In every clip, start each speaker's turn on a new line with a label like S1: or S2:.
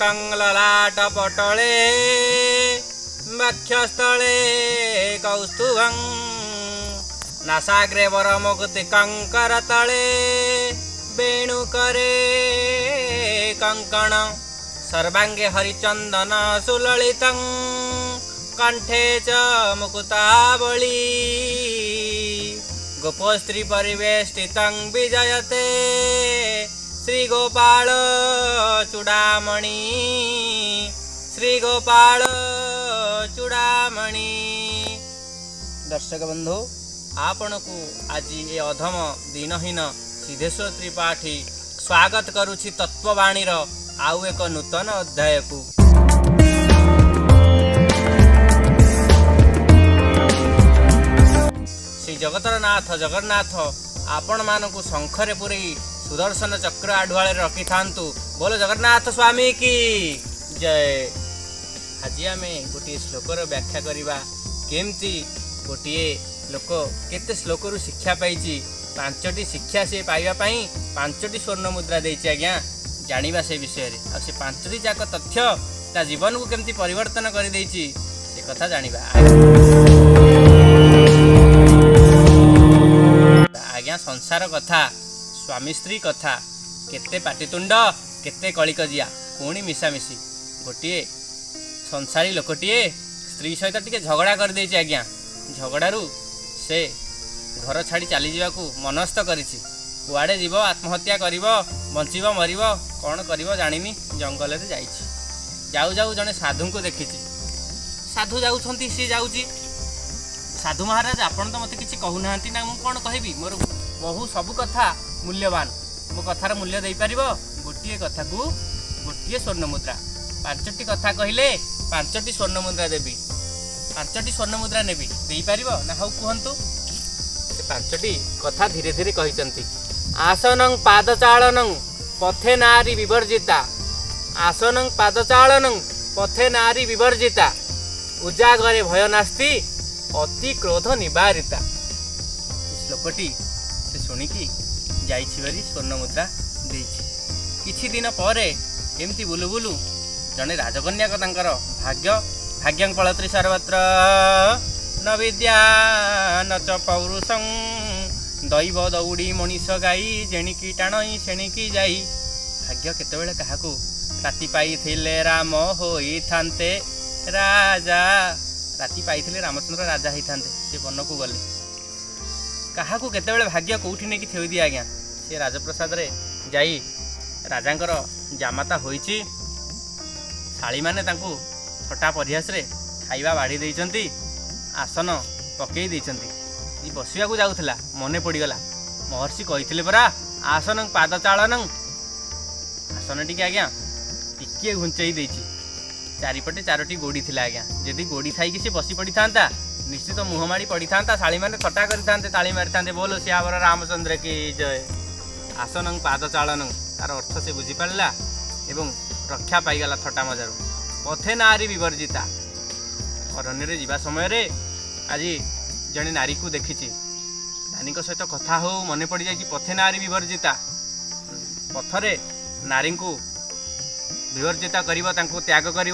S1: तिलकं ललाट पटले वक्षस्थले कौस्तुभं नासाग्रे वरमुक्तिकं करतले वेणुकरे कंकण सर्वांगे हरिचंदन सुललितं कंठे च मुकुतावली गोपस्त्री परिवेष्टितं विजयते श्रीगोपाल चूड़ामणि श्रीगोपाल चूड़ामणि। दर्शक बंधु आपण को आज ये अधम दिनहीन सिद्धेश्वर त्रिपाठी स्वागत करुछि तत्ववाणी आउ एक नूतन अध्याय को। श्री जगतरनाथ जगन्नाथ आपण मानकु शंखरे पुरई सुदर्शन चक्र आढुआले रखि थांतु। बोलो जगन्नाथ स्वामी की जय। आज आम गोटे श्लोकर व्याख्या करवा केमती गोटे लोक केते श्लोक शिक्षा पाई पांचटी शिक्षा से पाइबा पई पांचटी स्वर्ण मुद्रा देछि। आज्ञा जानिबा से विषय रे आ से पांचटी जाक तथ्य ता जीवन को केमती परिवर्तन कर देछि से कथा जानिबा। आज्ञा संसार कथा स्वामी स्त्री कथा केते पाटितुंड केते कलिकजिया पुणी मिशामिशी गोटे संसारी लोकटीए स्त्री सहित टिके झगड़ा कर देछि। आज्ञा झगड़ारू से घर छाड़ी चली जावाकू मनस्थ करिछि। कुआडे जीव आत्महत्या करिव बंचिव मरिव कौन करिव जानिनी जंगल रे जाइछि। जाऊ जाऊ जने साधु को देखिछि। साधु जाउछंती सी जाउछि। साधु महाराज आपण तो मते किछि कहूनाहांती ना मु कोन कहबी मोर बहु सब कथा मूल्यवान मो कथार मूल्य दे पारिबो गोटिए कथा को गोटिए स्वर्ण मुद्रा। पांचटी कथा कहिले पांचटी स्वर्ण मुद्रा देबी पांचटी स्वर्ण मुद्रा नेबी दे पारिबो ना हाउ कहंतु। से पांचटी कथा धीरे धीरे कहिसंती। आसनं पादचालनं पथे नारी विवर्जिता आसनं पादचालनं पथे नारी विवर्जिता उजागरे भय नास्ति अति क्रोध निवारिता। श्लोकटी से शुणिकी जाइछि बारी स्वर्ण मुद्रा देछि। किछि दिन परे एमती बुलु बुलु जने राजकन्या को तांकर भाग्य भाग्यं फलत्री सर्वत्र न विद्या न च पौरुषं दैव दौड़ी मनीष गाई जेणिकी टाणई सेणिकी जाई। भाग्य केतेबेले काहाकू राति पाइथिले राम होई थांते राजा राति पाइथिले रामचंद्र राजा होई थांते से वन को गले काहाकू केतेबेले भाग्य कोठी नेकी थेई दिया। आज्ञा से राजप्रसाद रे जाई राजांकर जामाता होईची शाली माने तांकू थटा परिहास रे खाइबा बाड़ी देइचंती आसन पकई देइचंती। ई बसिया को जाउथला मने पड़ीगला महर्षि कहिथिले परा आसनं पादचालनं आसन टिके आज्ञा टिके घुंचई देइची। चारिपटे चारोटी गोड़ी थिला। आज्ञा जदि गोड़ी थाई कि से बसी पड़ी थांता निश्चित मुहमाड़ी पड़ी थांता शाली माने थटा करि थांते ताली मारि थांते। बोलो सियावर रामचंद्र की जय। आसनं पादचालनं तार अर्थ से बुझी पारला एवं रक्षा पाईगला थटा मजारू। पथे नारी विवर्जिता अरण्य जीवा समय रे आज जड़े नारी को देखी नानी सहित कथा हो मन पड़ जाए पथे नारी विवर्जिता पथरे नारी को विवर्जिता कर त्याग कर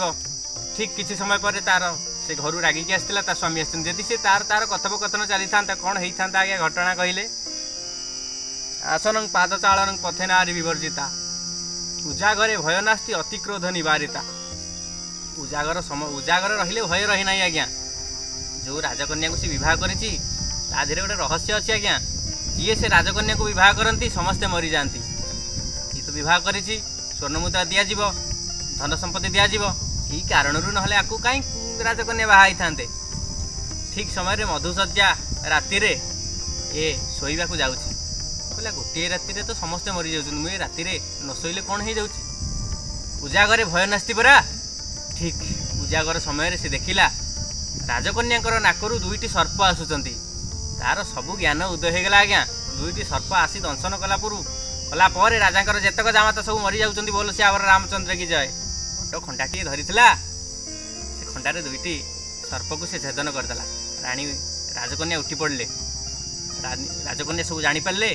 S1: ठीक किसी समय पर तार से घर रागिकी आसला ता स्वामी आदि से तार तार कथोपकथन चली था कौन होता आज्ञा घटना कहले। आसनं पादचालनं पथे नारी विवर्जिता उजागरे भय नास्ति अति क्रोध निवारिता। उजागर उजागर रहिले भय रही ना। आज्ञा जो राजकन्या को सी विवाह करिछि ता धीरे गोटे रहस्य अच्छी। आज्ञा जी से राजकन्या को विवाह करती समस्ते मरी जाती। ये तो विवाह करिछि स्वर्ण मुद्रा दियाजिब धन संपत्ति दियाजिब यही कारण ना आपको कहीं राजकन्या बाहा थांते। ठीक समय मधुसज्जा राति रे ए शोइबा को जाउछि कहला गोटे राति रे तो समस्ते मरी जाउछन मुझे राति रे न शोइले कौन हो जाउछि। उजागरे भय नास्ति परा। ठीक उजागर समय से देखिला राजकन्या नाकरू दुईटी सर्प आसुचंती तार सबू ज्ञान उदय होगला। आज्ञा दुईटी सर्प आसी दंशन कला पर राजा जेतक जामाता सब मरी जाउचंती। बोलो सियावर रामचंद्र की जय। बड़ खंडाटी धरीथिला से खंडारे दुईटी सर्प को से छेदन करदेला। रानी राजकन्या उठी पड़ले राजकन्या सब जानी पारे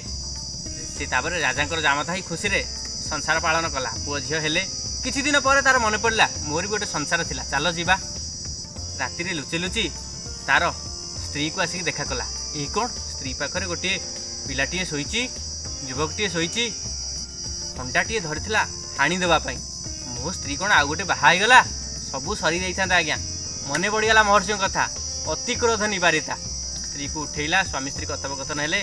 S1: से राजा जामाता ही खुशी रे संसार पालन कला पुओ झील हेले किछि दिन पर तार मन पड़ला मोर भी गोटे संसार थिला, चलो जीवा। राति रे लुचि लुचि तार स्त्री को आसिक देखा कला। ए कौन? स्त्री पाखरे गोटे पिलाटीए शोइची, युवकटीए शोइची, अंडाटीए धरिथिला हाणी देवा पई। मो स्त्री कौन आउ गोटे बाहा गला? सबू सरी जाइछांता आज्ञा। मने पड़गला महर्षि कथा, अति क्रोध निवारिता। स्त्री को उठेला, स्वामी स्त्री कथोपकथन हेले।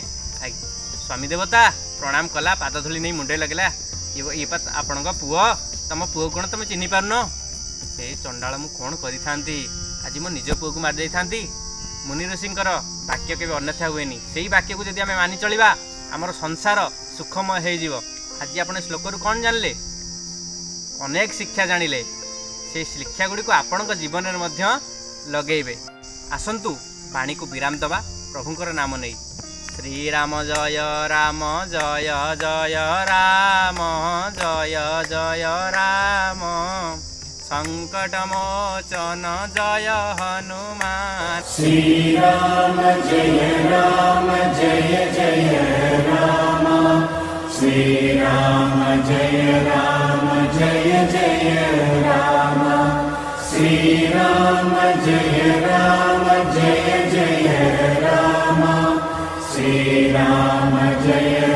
S1: स्वामी देवता प्रणाम कला, पाद धूली नहीं मुंडे लगला। ये आपण पुओ, तुम पुओ कौन तुम चिन्ह पारन? ए चंडाल मु कौन करी थांती? आज मो निज पुओ को मार जाई थांती। मुनि ऋषिंकर वाक्य केबे अन्यथा हुएनी। सेही वाक्य को जदि आमे मानि चलिबा हमर संसार सुखमय हो जीवो। आज आपण श्लोक रु कौन जानले? अनेक शिक्षा जानिले। से शिक्षा गुड़ी को आपण जीवन में मध्य लगेबे। आसंतु वाणी को विराम दबा प्रभुंकर नाम नहीं। श्रीराम जय राम जय जय राम जय जय राम, संकट मोचन जय हनुमान।
S2: श्रीराम जय राम जय जय राम, श्रीराम जय राम जय जय राम, श्रीराम जय राम जय जय राम, श्रीराम जय